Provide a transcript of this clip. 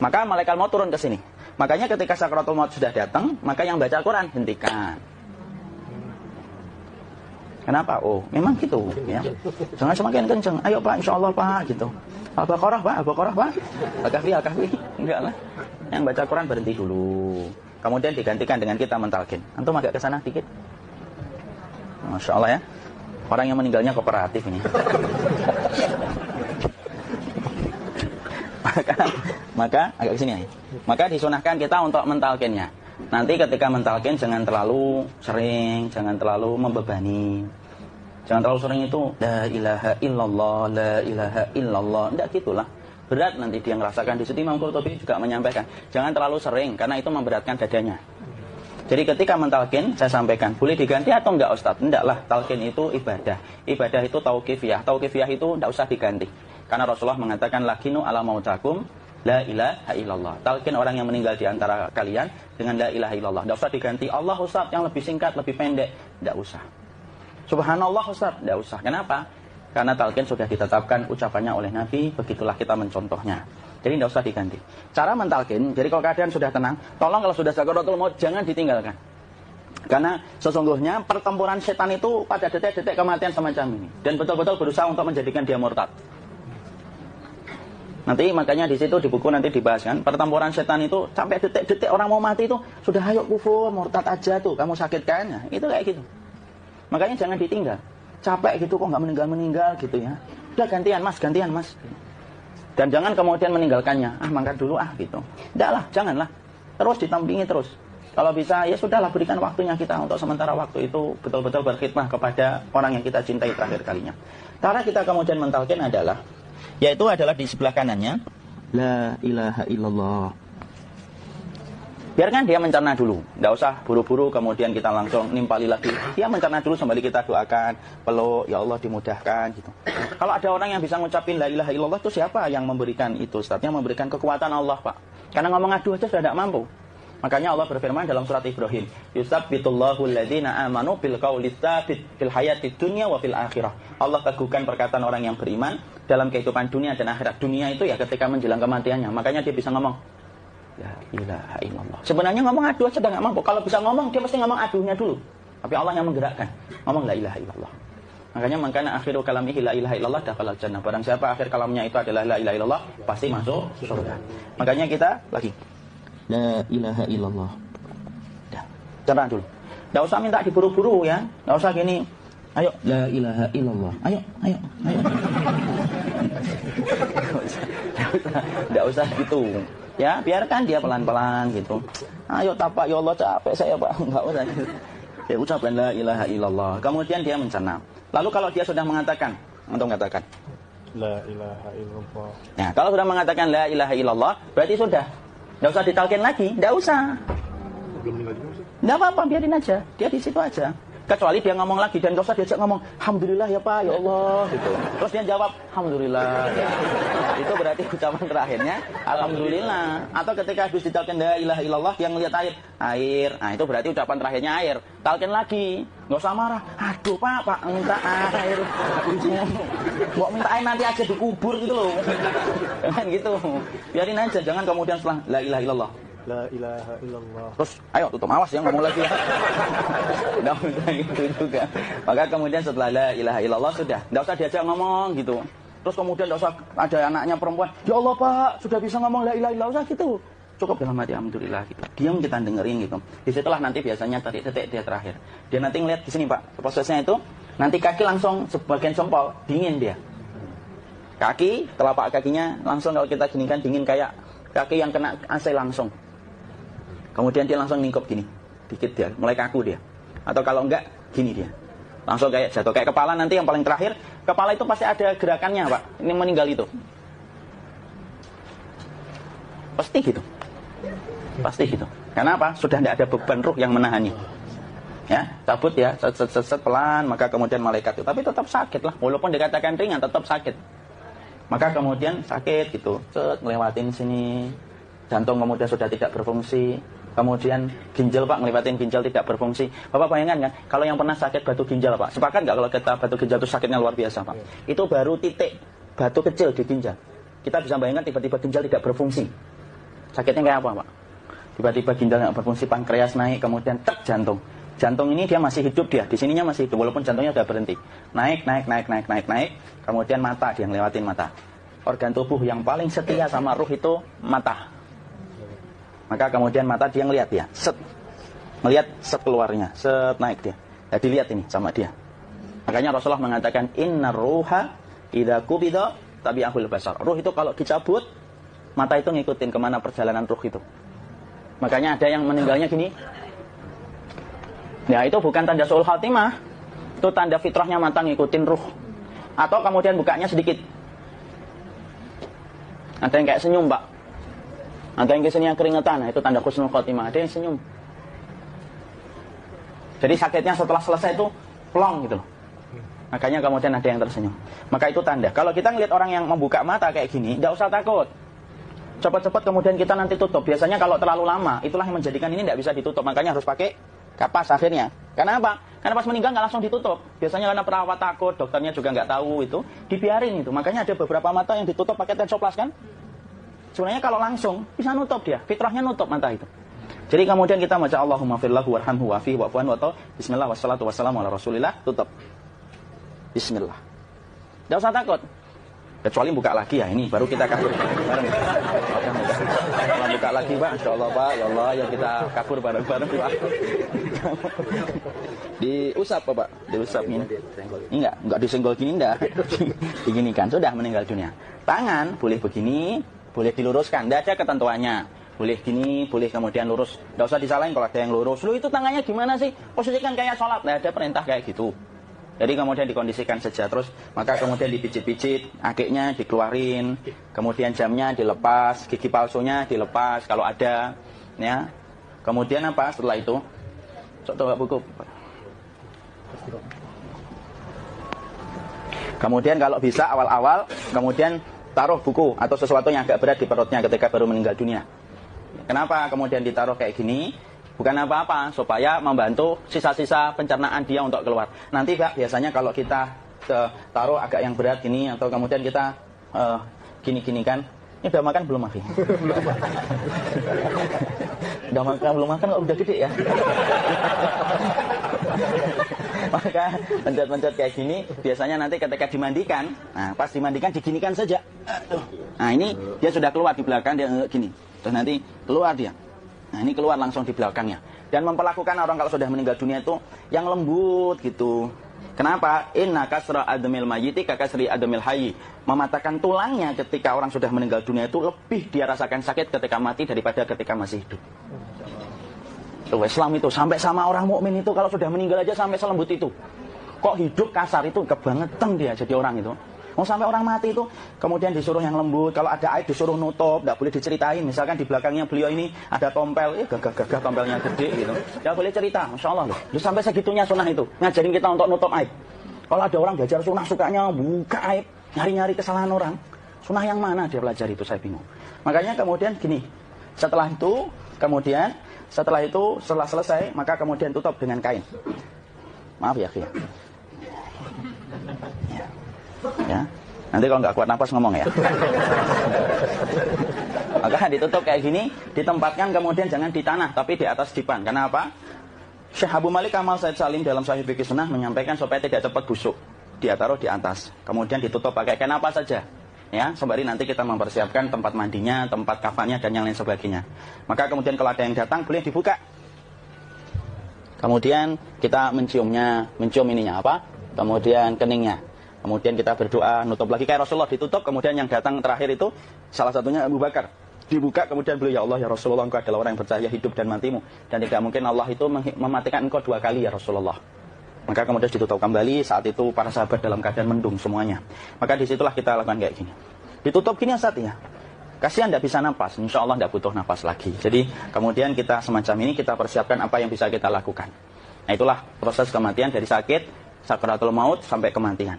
Maka malaikat maut turun ke sini. Makanya ketika sakaratul maut sudah datang, maka yang baca Al-Quran hentikan. Kenapa? Oh, memang gitu ya. Jangan semakin kenceng. Ayo Pak, insyaallah Pak gitu. Al-Baqarah Pak, Al-Baqarah Pak. Al-Kahfi, Al-Kahfi. Enggak lah. Yang baca Quran berhenti dulu. Kemudian digantikan dengan kita mentalkin. Antum agak ke sana dikit. Masya Allah ya. Orang yang meninggalnya kooperatif ini. maka agak ke sini ya. Maka disunahkan kita untuk mentalkinnya. Nanti ketika mentalkin jangan terlalu sering, jangan terlalu membebani. Jangan terlalu sering itu la ilaha illallah, la ilaha illallah. Enggak gitulah. Berat nanti dia ngerasakan. Di situ Imam Qurtubi juga menyampaikan, jangan terlalu sering karena itu memberatkan dadanya. Jadi ketika mentalkin saya sampaikan, boleh diganti atau enggak Ustaz? Enggaklah, talkin itu ibadah. Ibadah itu tauqifiyah. Tauqifiyah itu enggak usah diganti. Karena Rasulullah mengatakan lakinu ala mautakum la ilaha illallah. Talkin orang yang meninggal di antara kalian dengan la ilaha illallah. Tidak usah diganti Allah Ustaz yang lebih singkat, lebih pendek. Tidak usah. Subhanallah Ustaz. Tidak usah. Kenapa? Karena talkin sudah ditetapkan ucapannya oleh Nabi. Begitulah kita mencontohnya. Jadi tidak usah diganti. Cara mentalkin, jadi kalau keadaan sudah tenang, tolong kalau sudah sakaratul maut jangan ditinggalkan. Karena sesungguhnya pertempuran setan itu pada detik-detik kematian semacam ini. Dan betul-betul berusaha untuk menjadikan dia murtad. Nanti makanya di situ di buku nanti dibahas kan, pertempuran setan itu sampai detik-detik orang mau mati itu sudah ayo kufur, murtad aja tuh, kamu sakit kan? Ya, itu kayak gitu. Makanya jangan ditinggal. Capek gitu kok nggak meninggal gitu ya. Udah gantian mas. Dan jangan kemudian meninggalkannya. Mangkat dulu gitu. Tidaklah, janganlah. Terus ditampingi terus. Kalau bisa ya sudahlah berikan waktunya kita untuk sementara waktu itu betul-betul berkhidmah kepada orang yang kita cintai terakhir kalinya. Cara kita kemudian mentalkin adalah yaitu adalah di sebelah kanannya la ilaha illallah. Biarkan dia mencerna dulu, tidak usah buru-buru kemudian kita langsung nimpali lagi. Dia mencerna dulu sambil kita doakan, peluk, ya Allah dimudahkan gitu. Kalau ada orang yang bisa ngucapin la ilaha illallah itu siapa yang memberikan itu? Ustaznya memberikan kekuatan Allah Pak. Karena ngomong adu aja sudah tidak mampu. Makanya Allah berfirman dalam surat Ibrahim, yusabbitullahu alladhina amanu bil qawli tsabit fil hayatid dunya wa fil akhirah. Allah teguhkan perkataan orang yang beriman dalam kehidupan dunia dan akhirat. Dunia itu ya ketika menjelang kematiannya. Makanya dia bisa ngomong la ilaha illallah. Sebenarnya ngomong adu aja enggak mampu. Kalau bisa ngomong dia mesti ngomong adunya dulu. Tapi Allah yang menggerakkan. Ngomong la ilaha illallah. Makanya mangkana akhiru kalamihi la ilaha illallah dakhalal jannah. Barang siapa akhir kalamnya itu adalah la ilaha illallah, pasti masuk surga. Makanya kita lagi la ilaha illallah. Dah, cerna dulu. Enggak usah minta diburu-buru ya. Enggak usah gini. Ayo la ilaha illallah. Ayo. Enggak usah gitu. Ya, biarkan dia pelan-pelan gitu. Ayo tapak ya Allah capek saya Pak. Enggak usah gitu. Ya ucapkan la ilaha illallah. Kemudian dia mencerna. Lalu kalau dia sudah mengatakan, untuk mengatakan la ilaha illallah. Nah, kalau sudah mengatakan la ilaha illallah, berarti sudah. Enggak usah ditalkin lagi, enggak usah. Belum meninggal juga sih. Enggak apa-apa, biarin aja. Dia di situ aja. Kecuali dia ngomong lagi dan enggak usah diajak ngomong, alhamdulillah ya Pak, ya Allah gitu. Terus dia jawab, alhamdulillah. Ya. Itu berarti ucapan terakhirnya alhamdulillah. Atau ketika habis ditalkin la ilaha illallah dia ngelihat air. Nah, itu berarti ucapan terakhirnya air. Talkin lagi. Enggak usah marah. Aduh Pak, minta air. Mau minta air nanti aja dikubur gitu loh. Jangan gitu. Biarin aja, jangan kemudian setelah la ilaha illallah. La ilaha illallah. Terus, ayo tutup, awas ya ngomong lagi ya. Udah gitu juga. Maka kemudian setelah la ilaha illallah sudah, enggak usah diajak ngomong gitu. Terus kemudian enggak usah ada anaknya perempuan, ya Allah Pak, sudah bisa ngomong la ilaha illallah gitu. Cukup dalam hati alhamdulillah gitu. Diam kita dengerin gitu. Disitulah nanti biasanya detik dia terakhir. Dia nanti ngeliat di sini Pak, prosesnya itu nanti kaki langsung sebagian jempol dingin dia. Kaki, telapak kakinya langsung kalau kita ginikan dingin kayak kaki yang kena AC langsung. Kemudian dia langsung ningkup gini, dikit dia, mulai kaku dia. Atau kalau enggak, gini dia. Langsung kayak jatuh, kayak kepala nanti yang paling terakhir. Kepala itu pasti ada gerakannya Pak, ini meninggal itu. Pasti gitu. Pasti gitu. Karena apa? Sudah tidak ada beban ruh yang menahannya. Ya, cabut ya, set pelan, maka kemudian malaikat itu. Tapi tetap sakit lah, walaupun dikatakan ringan, tetap sakit. Maka kemudian sakit gitu, ngelewatin sini. Jantung kemudian sudah tidak berfungsi. Kemudian ginjal Pak, ngelewatin ginjal tidak berfungsi. Bapak bayangkan kan, kalau yang pernah sakit batu ginjal Pak, sepakat nggak kalau kita batu ginjal itu sakitnya luar biasa Pak? Itu baru titik batu kecil di ginjal. Kita bisa bayangkan tiba-tiba ginjal tidak berfungsi. Sakitnya kayak apa, Pak? Tiba-tiba ginjal nggak berfungsi, pankreas naik, kemudian tek jantung. Jantung ini dia masih hidup dia, di sininya masih hidup walaupun jantungnya sudah berhenti. Naik, kemudian mata dia ngelewatin mata. Organ tubuh yang paling setia sama ruh itu mata. Maka kemudian mata dia ngelihat dia, melihat set keluarnya, set naik dia. Ya dilihat ini sama dia. Makanya Rasulullah mengatakan innar ruha idza qubida tabi'ahul basar. Ruh itu kalau dicabut, mata itu ngikutin kemana perjalanan ruh itu. Makanya ada yang meninggalnya gini. Ya itu bukan tanda su'ul khatimah. Itu tanda fitrahnya mata ngikutin ruh. Atau kemudian bukanya sedikit. Ada yang kayak senyum, Pak. Ada yang kesininya keringetan. Nah, itu tanda husnul khatimah. Ada yang senyum. Jadi sakitnya setelah selesai itu plong gitu loh. Makanya kemudian ada yang tersenyum. Maka itu tanda. Kalau kita ngelihat orang yang membuka mata kayak gini, tidak usah takut. Cepat-cepat kemudian kita nanti tutup. Biasanya kalau terlalu lama, itulah yang menjadikan ini tidak bisa ditutup. Makanya harus pakai kapas akhirnya. Karena apa? Karena pas meninggal nggak langsung ditutup. Biasanya karena perawat takut, dokternya juga nggak tahu itu, dibiarin itu. Makanya ada beberapa mata yang ditutup pakai tensoplas kan? Sebenarnya kalau langsung bisa nutup dia, fitrahnya nutup mata itu. Jadi kemudian kita baca Allahumma firlahu warhamhu wa'afihi wa'fu'an wa bismillah wassalatu wassalamu ala rasulillah, tutup. Bismillah. Tidak usah takut. Kecuali buka lagi ya, ini baru kita kabur bareng. Kalau buka lagi Pak, insyaallah Pak, ya Allah ya kita kabur bareng-bareng Pak. Diusap Pak, diusap ini. Enggak disenggol gini enggak. Begini kan sudah meninggal dunia. Tangan boleh begini, boleh diluruskan, enggak ada ketentuannya. Boleh gini, boleh kemudian lurus. Enggak usah disalahin kalau ada yang lurus. Lu itu tangannya gimana sih? Posisikan kayak sholat, enggak ada perintah kayak gitu. Jadi kemudian dikondisikan saja terus, maka kemudian dipijit-pijit, akiknya dikeluarin, kemudian jamnya dilepas, gigi palsunya dilepas kalau ada, ya. Kemudian apa setelah itu? Coba buku. Kemudian kalau bisa awal-awal, kemudian taruh buku atau sesuatu yang agak berat di perutnya ketika baru meninggal dunia. Kenapa kemudian ditaruh kayak gini? Bukan apa-apa, supaya membantu sisa-sisa pencernaan dia untuk keluar. Nanti Pak, biasanya kalau kita taruh agak yang berat gini, atau kemudian kita gini-gini kan, ini udah makan belum Mafi? Udah makan belum makan kok udah gede ya? Maka mencet-mencet kayak gini, biasanya nanti ketika dimandikan, nah pas dimandikan diginikan saja. Nah ini dia sudah keluar di belakang, dia gini. Terus nanti keluar dia. Nah ini keluar langsung di belakangnya. Dan memperlakukan orang kalau sudah meninggal dunia itu yang lembut gitu. Kenapa? Inna kasra adamil mayyiti kakasri adamil hayyi. Mematahkan tulangnya ketika orang sudah meninggal dunia itu lebih dia rasakan sakit ketika mati daripada ketika masih hidup. Tuh Islam itu sampai sama orang mukmin itu kalau sudah meninggal aja sampai selembut itu. Kok hidup kasar itu kebangetan dia jadi orang itu. Mau sampai orang mati itu kemudian disuruh yang lembut, kalau ada aib disuruh nutup, tidak boleh diceritain. Misalkan di belakangnya beliau ini ada tompel, gagah-gagah tompelnya gede gitu. Tidak boleh cerita, Masya Allah loh. Sampai segitunya sunnah itu, ngajarin kita untuk nutup aib. Kalau ada orang belajar sunnah sukanya buka aib, nyari-nyari kesalahan orang. Sunnah yang mana dia belajar itu saya bingung. Makanya kemudian gini, setelah selesai, maka kemudian tutup dengan kain. Maaf ya, Fia. Ya, nanti kalau nggak kuat napas ngomong ya. Maka ditutup kayak gini, ditempatkan kemudian jangan di tanah, tapi di atas dipan. Karena apa? Syekh Abu Malik Kamal Said Salim dalam Sahih Fiqh Sunnah menyampaikan supaya tidak cepat busuk. Dia taruh di atas, kemudian ditutup pakai kain apa saja. Ya, sembari nanti kita mempersiapkan tempat mandinya, tempat kafannya dan yang lain sebagainya. Maka kemudian kalau ada yang datang boleh dibuka. Kemudian kita mencium ininya apa? Kemudian keningnya. Kemudian kita berdoa, nutup lagi kayak Rasulullah ditutup, kemudian yang datang terakhir itu salah satunya Abu Bakar. Dibuka kemudian beliau, ya Allah ya Rasulullah, engkau adalah orang yang percaya hidup dan matimu. Dan tidak mungkin Allah itu mematikan engkau 2 kali ya Rasulullah. Maka kemudian ditutup kembali, saat itu para sahabat dalam keadaan mendung semuanya. Maka disitulah kita lakukan kayak gini. Ditutup gini saat ya. Kasihan tidak bisa napas, insya Allah tidak butuh napas lagi. Jadi kemudian kita semacam ini, kita persiapkan apa yang bisa kita lakukan. Nah itulah proses kematian dari sakit, sakaratul maut sampai kematian.